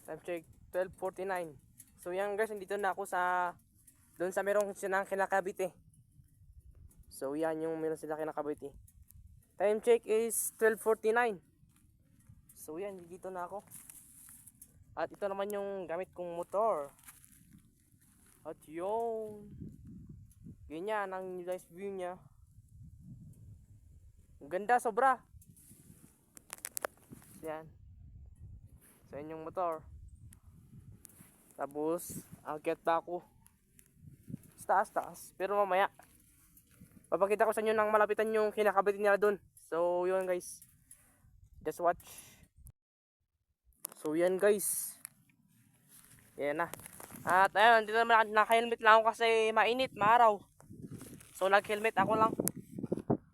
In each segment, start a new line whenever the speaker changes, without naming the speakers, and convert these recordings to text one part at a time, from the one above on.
Time check 12:49. So yan guys, nandito na ako sa doon sa merong silang kinakabit eh. So yan yung meron sila kinakabit eh. Time check is 12:49. So yan, dito na ako. At ito naman yung gamit kong motor. At yung ganyan ang nice view niya. Ang ganda sobra. Yan. So yan yung motor. Tapos akyat pa ako sa taas. Pero mamaya papakita ko sa inyo nang malapitan yung kinakabit nila dun. So yun guys, just watch. So yan guys, yan na. At ayun, dito naman naka-helmet lang ako kasi mainit, maaraw. So nag-helmet ako lang.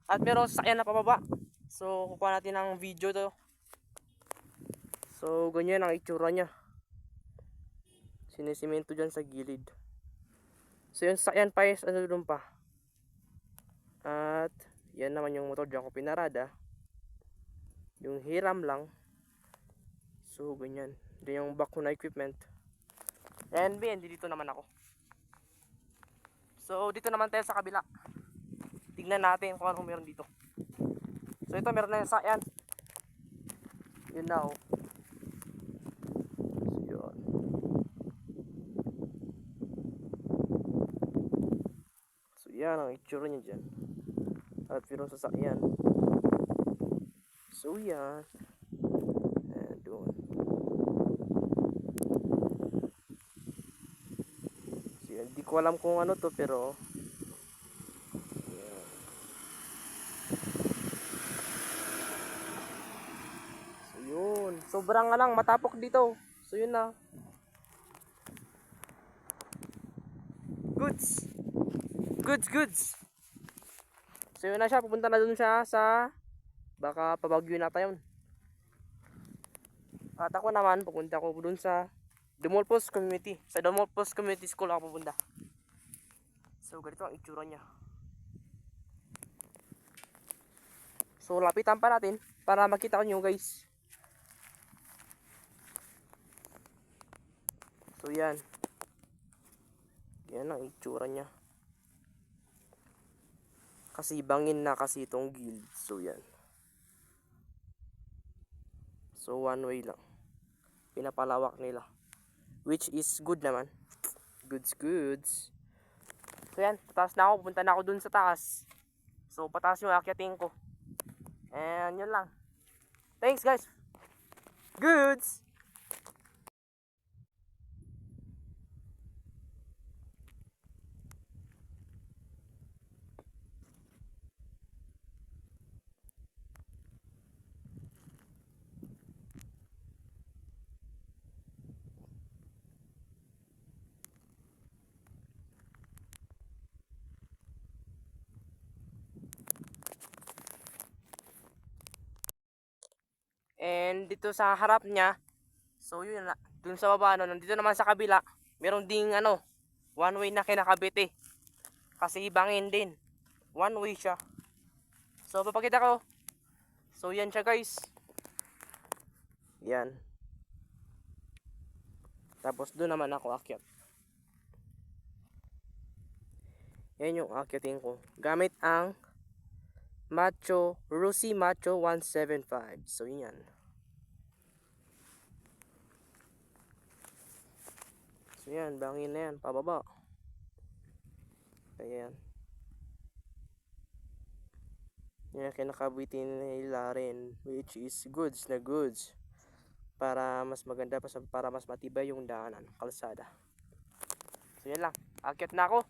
At meron sasakyan na pababa. So kukuha natin ng video to. So ganyan ang itsura nya. Sinisimento dyan sa gilid. So yung sasakyan pa is ano dun pa. At yan naman yung motor dyan ko pinarada. Yung hiram lang. So ganyan. Diyan yung back ko na equipment. And dito naman ako. So dito naman tayo sa kabila. Tignan natin kung anong meron dito. So ito meron na yung sasakyan. Yun na oh. So yun. So yan ang itsura niya dyan. At meron sasakyan. So yan. And doon. So yan. Di ko alam kung ano to pero yan. So yun. Sobrang lang matapok dito. So yun na. Goods. Goods. So yun na siya, pupunta na dun siya sa baka pabagyo na tayo. At ako naman, pupunta ko dun sa Dumulpos Community. Sa Dumulpos Community School ako pupunta. So ganito ang itsura niya. So lapitan pa natin para makita ko nyo guys. So yan. Yan ang itsura niya. Kasi bangin na kasi itong guild. So yan. So one way lang. Pinapalawak nila. Which is good naman. Goods. So yan. Pataas na ako. Pupunta na ako dun sa taas. So pataas yung akyatin ko. And yun lang. Thanks guys. Goods. And dito sa harap niya, so yun na, dun sa baba, no, nandito naman sa kabila, meron ding ano, one way na kinakabit eh. Kasi bangin din. One way siya. So papakita ko. So yan siya guys. Yan. Tapos doon naman ako akyat. Yan yung akyatin ko. Gamit ang Rossi Macho 175. So yan. So yan, bangin na yan, pababa. Ayan. Yan kinakabitin nila rin, which is goods na goods. Para mas maganda, para mas matibay yung daanan, kalsada. So yan lang, akyat na ako.